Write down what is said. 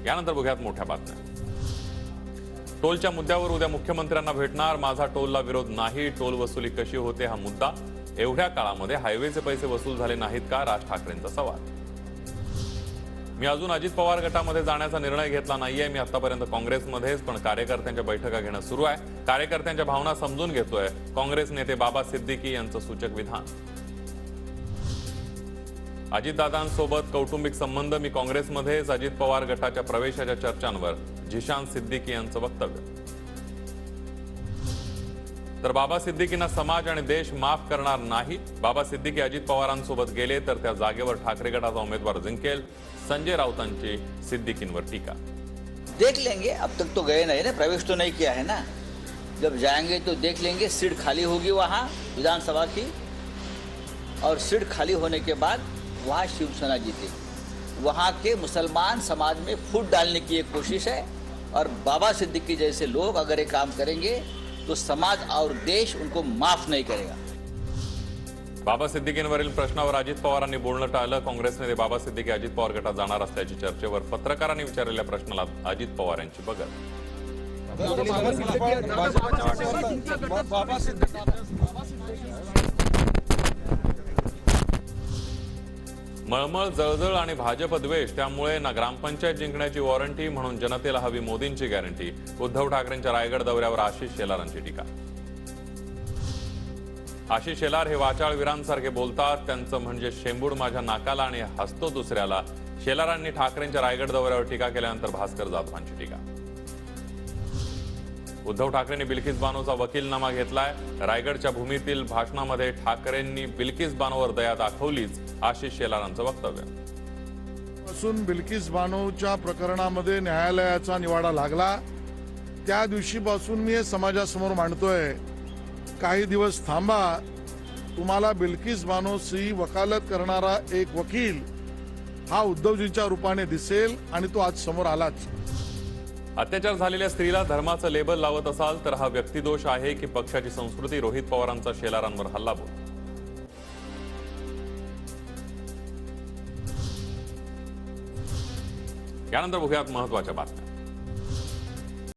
यानंतर बघूयात मोठ्या बातम्या। टोलच्या मुद्द्यावर उद्या मुख्यमंत्र्यांना भेटणार, माझा टोलला विरोध नाही, टोल वसुली कशी होते हा मुद्दा, एवढ्या काळामध्ये हायवेचे पैसे वसूल झाले नाहीत का, राज ठाकरेंचा सवाल। मी अजून अजित पवार गटामध्ये जाण्याचा निर्णय घेतला नाहीये, मी आतापर्यंत काँग्रेसमध्येच, पण कार्यकर्त्यांच्या बैठका घेणं सुरू आहे, कार्यकर्त्यांच्या भावना समजून घेतोय, काँग्रेस नेते बाबा सिद्दीकी यांचं सूचक विधान। अजितदादांसोबत कौटुंबिक संबंध, मी काँग्रेसमध्येच, अजित पवार गटाच्या प्रवेशाच्या चर्चांवर झिशान सिद्दीकी यांचं वक्तव्य। तर बाबा सिद्दीकींना समाज आणि देश माफ करणार नाही, बाबा सिद्दीकी अजित पवारांसोबत गेले तर त्या जागेवर ठाकरे गटाचा उमेदवार जिंकेल, संजय राऊतांची सिद्दीकींवर टीका। देख लेंगे, अब तक तो गए नहीं ना, प्रवेश तो नहीं किया है ना, जब जाएंगे तो देख लेंगे, सीट खाली होगी वहाँ विधानसभा की, और सीट खाली होने के बाद वहाँ शिवसेना जीतेगी। वहाँ के मुसलमान समाज में फूट डालने की एक कोशिश है, और बाबा सिद्दीकी जैसे लोग अगर ये काम करेंगे तो समाज और देश उनको माफ नहीं करेगा। बाबा सिद्दीकींवरील प्रश्नावर अजित पवारांनी बोलणं टाळलं, काँग्रेस नेते बाबा सिद्दीकी अजित पवार गटात जाणार असल्याची चर्चेवर पत्रकारांनी विचारलेल्या प्रश्नाला अजित पवार यांची बगल। मळमळ, जळजळ आणि भाजप द्वेष, त्यामुळे ना ग्रामपंचायत जिंकण्याची वॉरंटी, म्हणून जनतेला हवी मोदींची गॅरंटी, उद्धव ठाकरेंच्या रायगड दौऱ्यावर आशिष शेलारांची टीका। आशिष शेलार हे वाचाळवीरांसारखे बोलतात, त्यांचं म्हणजे शेंबूड माझ्या नाकाला आणि हसतो दुसऱ्याला, शेलारांनी ठाकरेंच्या रायगड दौऱ्यावर टीका केल्यानंतर भास्कर जाधवांची टीका। उद्धव ठाकरेंनी बिल्किस बानोचा वकीलनामा घेतलाय, रायगडच्या भूमीतील भाषणामध्ये ठाकरेंनी बिल्किस बानोवर दया दाखवलीच, आशिष शेलारांचं वक्तव्य। पासून बिल्किस बानोच्या प्रकरणामध्ये न्यायालयाचा निवाडा लागला त्या दिवशीपासून मी हे समाजासमोर मांडतोय, काही दिवस थांबा, तुम्हाला बिल्किस बानोची वकालत करणारा एक वकील हा उद्धवजींच्या रूपाने दिसेल, आणि तो आज समोर आलाच। अत्याचार झालेल्या स्त्रीला धर्माचं लेबल लावत असाल तर हा व्यक्तिदोष आहे की पक्षाची संस्कृती, रोहित पवारांचा शेलारांवर हल्लाबोल। यानंतर बघूयात महत्त्वाच्या बातम्या।